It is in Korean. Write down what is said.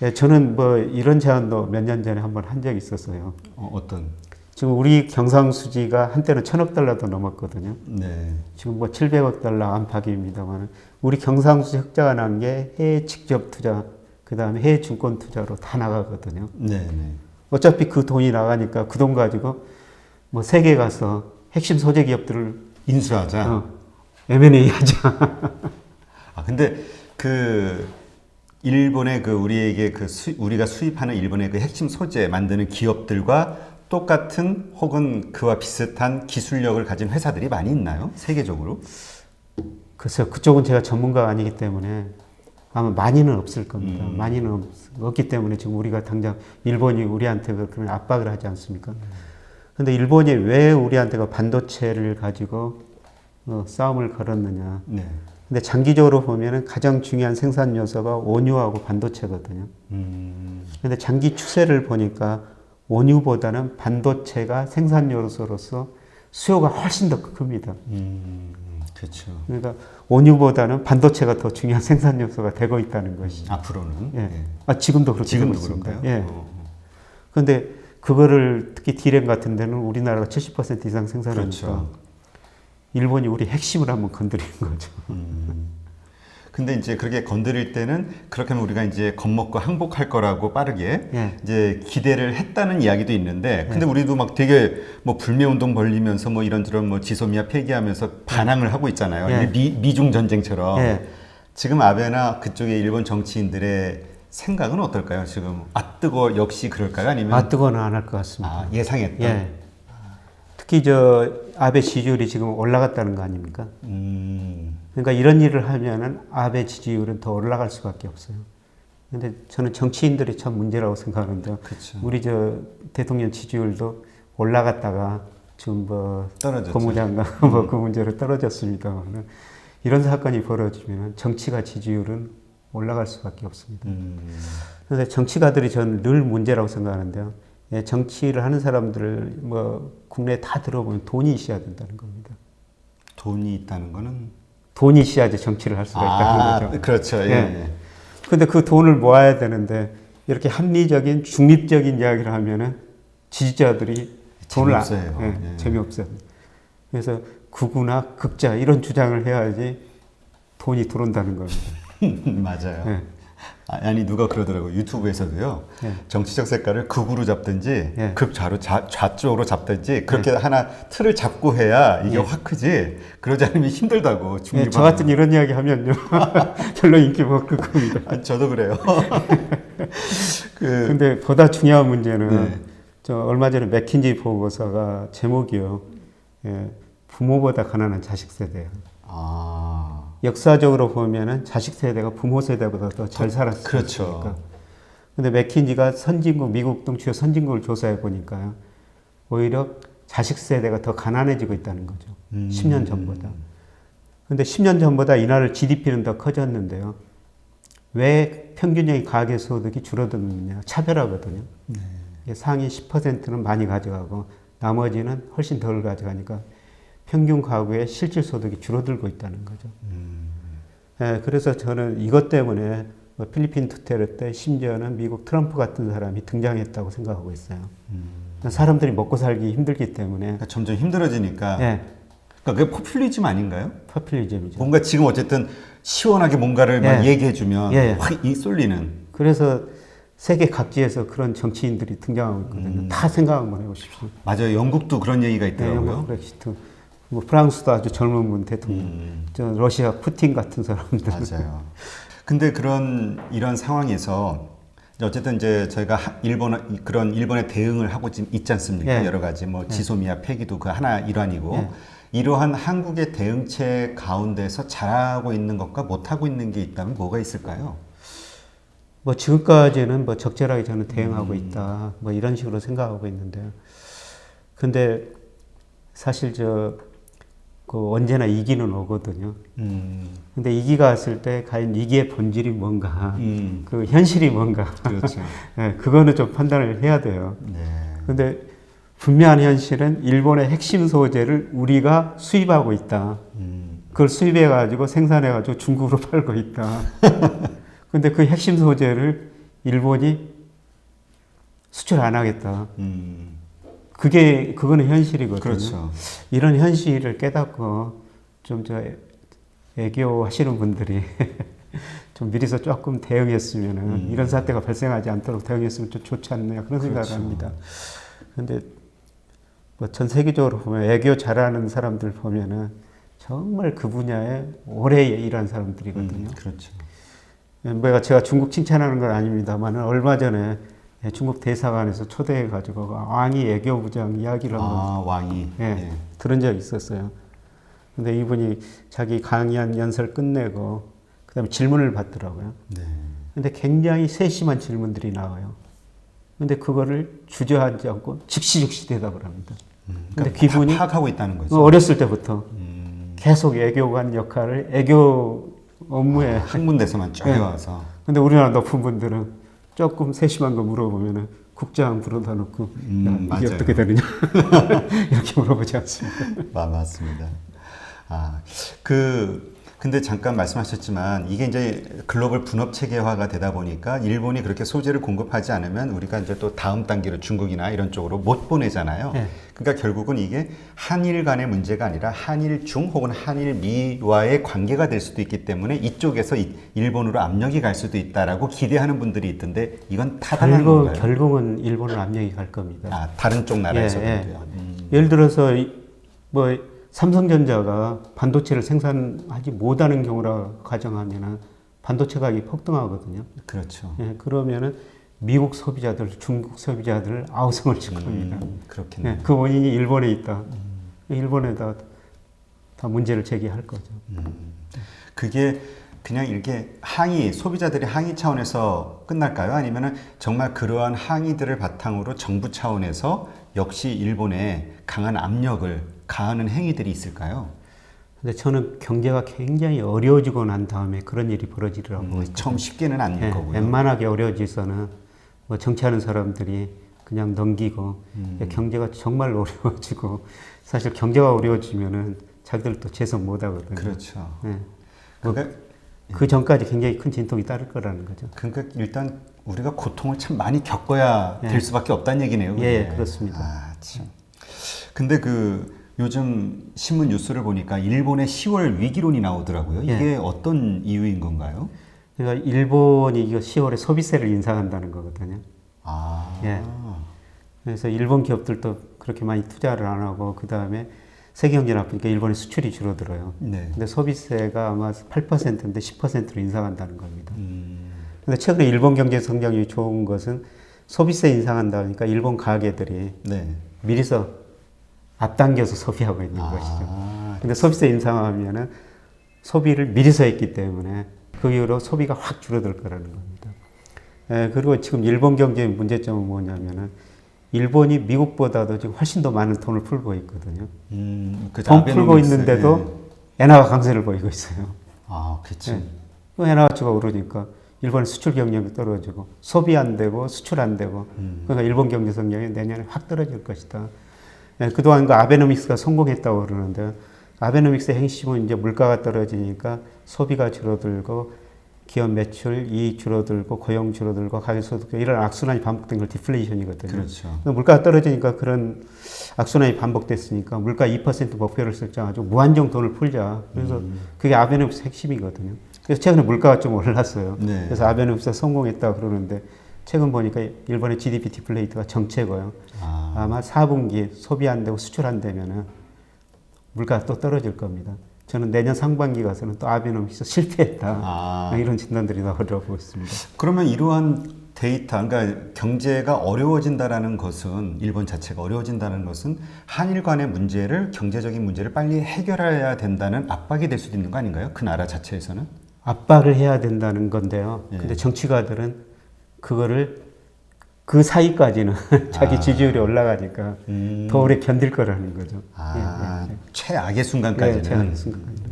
예, 저는 뭐 이런 제안도 몇 년 전에 한번 한 적이 있었어요. 어떤? 지금 우리 경상수지가 한때는 1,000억 달러도 넘었거든요. 네. 지금 뭐 700억 달러 안팎입니다만 우리 경상수지 흑자가 난 게 해외 직접 투자, 그 다음에 해외 증권 투자로 다 나가거든요. 네. 어차피 그 돈이 나가니까 그 돈 가지고 뭐 세계 가서 핵심 소재 기업들을 인수하자. M&A 하자. 아, 근데 그 일본의 그 우리에게 우리가 수입하는 일본의 그 핵심 소재 만드는 기업들과 똑같은 혹은 그와 비슷한 기술력을 가진 회사들이 많이 있나요? 세계적으로? 글쎄요, 그쪽은 제가 전문가가 아니기 때문에 아마 많이는 없을 겁니다. 많이는 없기 때문에 지금 우리가 당장 일본이 우리한테 그런 압박을 하지 않습니까? 근데 일본이 왜 우리한테가 반도체를 가지고 싸움을 걸었느냐. 네. 근데 장기적으로 보면은 가장 중요한 생산 요소가 원유하고 반도체거든요. 근데 장기 추세를 보니까 원유보다는 반도체가 생산 요소로서 수요가 훨씬 더 큽니다. 그렇죠. 그러니까 원유보다는 반도체가 더 중요한 생산 요소가 되고 있다는 것이죠. 앞으로는. 예. 예. 아, 지금도 그렇게 되고 지금도 있습니다. 그런가요? 예. 그런데 그거를 특히 디램 같은 데는 우리나라가 70% 이상 생산하니까 그렇죠. 일본이 우리 핵심을 한번 건드린 거죠. 근데 이제 그렇게 건드릴 때는 그렇게 하면 우리가 이제 겁먹고 항복할 거라고 빠르게 예. 이제 기대를 했다는 이야기도 있는데 근데 우리도 막 되게 뭐 불매운동 벌리면서 뭐 이런저런 뭐 지소미아 폐기하면서 반항을 하고 있잖아요. 예. 미중 전쟁처럼. 예. 지금 아베나 그쪽의 일본 정치인들의 생각은 어떨까요? 지금 뜨거 역시 그럴까요? 아니면 아, 뜨거는 안 할 것 같습니다. 예상했던. 예. 특히 저 아베 지지율이 지금 올라갔다는 거 아닙니까? 그러니까 이런 일을 하면은 아베 지지율은 더 올라갈 수밖에 없어요. 근데 저는 정치인들이 참 문제라고 생각하는데 그쵸. 우리 저 대통령 지지율도 올라갔다가 지금 뭐 떨어졌죠. 고무장관 뭐 그 문제로 떨어졌습니다만 이런 사건이 벌어지면 정치가 지지율은 올라갈 수밖에 없습니다. 그런데 정치가들이 저는 늘 문제라고 생각하는데요. 예, 정치를 하는 사람들을 뭐 국내에 다 들어보면 돈이 있어야 된다는 겁니다. 돈이 있다는 거는 돈이 있어야지 정치를 할 수가 있다는 거죠. 그렇죠. 예. 예. 근데 그 돈을 모아야 되는데 이렇게 합리적인 중립적인 이야기를 하면은 지지자들이 돈을 재미없어요. 예. 재미없어요. 그래서 극우나 극자 이런 주장을 해야지 돈이 들어온다는 겁니다. 맞아요. 예. 아니 누가 그러더라고요. 유튜브에서도요. 예. 정치적 색깔을 극으로 잡든지 예. 극좌로 좌쪽으로 잡든지 그렇게 하나 틀을 잡고 해야 이게 확 크지. 그러지 않으면 힘들다고 예, 중립하는. 저 같은 이런 이야기 하면요. 별로 인기 못 끌 겁니다. 저도 그래요. 근데 보다 중요한 문제는 네. 저 얼마 전에 맥킨지 보고서가 제목이요. 예, 부모보다 가난한 자식 세대예요. 역사적으로 보면은 자식 세대가 부모 세대보다 더 잘 살았어요. 그렇죠. 근데 맥킨지가 선진국, 미국 등 주요 선진국을 조사해 보니까요. 오히려 자식 세대가 더 가난해지고 있다는 거죠. 10년 전보다. 근데 10년 전보다 이 나라 GDP는 더 커졌는데요. 왜 평균적인 가계소득이 줄어드느냐. 차별하거든요. 상위 10%는 많이 가져가고 나머지는 훨씬 덜 가져가니까 평균 가구의 실질 소득이 줄어들고 있다는 거죠. 예, 그래서 저는 이것 때문에 뭐 필리핀 투테르 때 심지어는 미국 트럼프 같은 사람이 등장했다고 생각하고 있어요. 사람들이 먹고 살기 힘들기 때문에 그러니까 점점 힘들어지니까. 예, 그러니까 그게 포퓰리즘 아닌가요? 포퓰리즘이죠. 뭔가 지금 어쨌든 시원하게 뭔가를 막 예. 얘기해주면 예. 확 쏠리는. 그래서 세계 각지에서 그런 정치인들이 등장하고 있거든요. 다 생각 한번 해보십시오. 맞아요. 영국도 그런 얘기가 네, 있더라고요. 영국 브렉시트. 뭐 프랑스도 아주 젊은 분 대통령. 저 러시아 푸틴 같은 사람들. 맞아요. 근데 이런 상황에서 어쨌든 이제 저희가 그런 일본에 대응을 하고 지금 있지 않습니까? 예. 여러 가지 뭐 지소미아 폐기도 그 하나 일환이고 예. 이러한 한국의 대응책 가운데서 잘하고 있는 것과 못하고 있는 게 있다면 뭐가 있을까요? 뭐 지금까지는 뭐 적절하게 저는 대응하고 있다. 뭐 이런 식으로 생각하고 있는데요. 근데 사실 언제나 이기는 오거든요. 근데 이기가 왔을 때 과연 이기의 본질이 뭔가, 그 현실이 뭔가. 그렇죠. 네, 그거는 좀 판단을 해야 돼요. 네. 근데 분명한 현실은 일본의 핵심 소재를 우리가 수입하고 있다. 그걸 수입해가지고 생산해가지고 중국으로 팔고 있다. 근데 그 핵심 소재를 일본이 수출 안 하겠다. 그거는 현실이거든요. 그렇죠. 이런 현실을 깨닫고 좀 애교하시는 분들이 좀 미리서 조금 대응했으면은 이런 사태가 발생하지 않도록 대응했으면 좀 좋지 않느냐 그런 생각을 그렇죠. 합니다. 그런데 뭐 전 세계적으로 보면 애교 잘하는 사람들 보면은 정말 그 분야에 오래 일한 사람들이거든요. 그렇죠. 제가 중국 칭찬하는 건 아닙니다만 얼마 전에 중국 대사관에서 초대해가지고 왕이 애교부장 이야기를 한번 왕이 예. 들은 적이 있었어요. 근데 이분이 자기 강의한 연설 끝내고 그다음에 질문을 받더라고요. 네. 근데 굉장히 세심한 질문들이 나와요. 근데 그거를 주저하지 않고 즉시 대답을 합니다. 근데 그러니까 기분이 파악하고 있다는 거죠. 어렸을 때부터 계속 애교관 역할을 애교 업무에 학문대서만 쫙 해와서. 근데 우리나라 높은 분들은 조금 세심한 거 물어보면은 국장 불러다 놓고 야, 이게 맞아요. 어떻게 되느냐 이렇게 물어보지 않습니까? 맞습니다. 근데 잠깐 말씀하셨지만 이게 이제 글로벌 분업 체계화가 되다 보니까 일본이 그렇게 소재를 공급하지 않으면 우리가 이제 또 다음 단계로 중국이나 이런 쪽으로 못 보내잖아요. 네. 그러니까 결국은 이게 한일 간의 문제가 아니라 한일 중 혹은 한일 미와의 관계가 될 수도 있기 때문에 이쪽에서 일본으로 압력이 갈 수도 있다라고 기대하는 분들이 있던데 이건 타당한 건가요? 결국은 일본으로 압력이 갈 겁니다. 다른 쪽 나라에서도요. 예를 들어서 뭐 삼성전자가 반도체를 생산하지 못하는 경우라 가정하면은 반도체 가격이 폭등하거든요. 그렇죠. 예, 그러면은 미국 소비자들, 중국 소비자들 아우성을 칠 겁니다. 그렇겠네요. 예, 그 원인이 일본에 있다. 일본에다 다 문제를 제기할 거죠. 그게 그냥 이렇게 소비자들의 항의 차원에서 끝날까요? 아니면은 정말 그러한 항의들을 바탕으로 정부 차원에서 역시 일본에 강한 압력을 가하는 행위들이 있을까요? 근데 저는 경제가 굉장히 어려워지고 난 다음에 그런 일이 벌어지더라고요. 처음 쉽게는 아닐 예, 거고요. 웬만하게 어려워지서는 뭐 정치하는 사람들이 그냥 넘기고 경제가 정말 어려워지고 사실 경제가 어려워지면은 자기들도 재선 못 하거든요. 그렇죠. 예. 그러니까, 그 전까지 굉장히 큰 진통이 따를 거라는 거죠. 그러니까 일단 우리가 고통을 참 많이 겪어야 될 수밖에 없다는 얘기네요. 예, 그게. 그렇습니다. 참. 근데 요즘 신문 뉴스를 보니까 일본의 10월 위기론이 나오더라고요. 이게 어떤 이유인 건가요? 그러니까 일본이 이거 10월에 소비세를 인상한다는 거거든요. 예. 그래서 일본 기업들도 그렇게 많이 투자를 안 하고 그 다음에 세계 경제 나쁘니까 일본의 수출이 줄어들어요. 네. 근데 소비세가 아마 8%인데 10%로 인상한다는 겁니다. 근데 최근에 일본 경제 성장이 좋은 것은 소비세 인상한다 그러니까 일본 가게들이 네. 미리서 앞당겨서 소비하고 있는 것이죠. 근데 소비세 인상하면은 소비를 미리서 했기 때문에 그 이후로 소비가 확 줄어들 거라는 겁니다. 예, 그리고 지금 일본 경제의 문제점은 뭐냐면은 일본이 미국보다도 지금 훨씬 더 많은 돈을 풀고 있거든요. 돈 풀고 있는데도 엔화가 강세를 보이고 있어요. 그렇죠. 예. 그 엔화 가치가 오르니까 일본의 수출 경쟁이 떨어지고 소비 안 되고 수출 안 되고 그러니까 일본 경제 성장이 내년에 확 떨어질 것이다. 예, 그동안 그 아베노믹스가 성공했다고 그러는데 아베노믹스의 핵심은 이제 물가가 떨어지니까 소비가 줄어들고 기업 매출, 이익 줄어들고 고용 줄어들고 가계 소득 이런 악순환이 반복된 걸 디플레이션이거든요. 그렇죠. 물가가 떨어지니까 그런 악순환이 반복됐으니까 물가 2% 목표를 설정하고 무한정 돈을 풀자. 그래서 그게 아베노믹스 핵심이거든요. 그래서 최근에 물가가 좀 올랐어요. 네. 그래서 아베노믹스가 성공했다고 그러는데 최근 보니까 일본의 GDP 디플레이트가 정체고요. 아마 4분기 소비 안 되고 수출 안 되면은 물가가 또 떨어질 겁니다. 저는 내년 상반기 가서는 또 아베노믹스 실패했다. 이런 진단들이 나오려고 있습니다. 그러면 이러한 데이터, 그러니까 경제가 어려워진다라는 것은 일본 자체가 어려워진다는 것은 한일 간의 문제를 경제적인 문제를 빨리 해결해야 된다는 압박이 될 수도 있는 거 아닌가요? 그 나라 자체에서는? 압박을 해야 된다는 건데요. 근데 정치가들은 그거를 그 사이까지는 자기 지지율이 올라가니까 더 오래 견딜 거라는 거죠. 최악의 순간까지는. 최악의 순간까지는.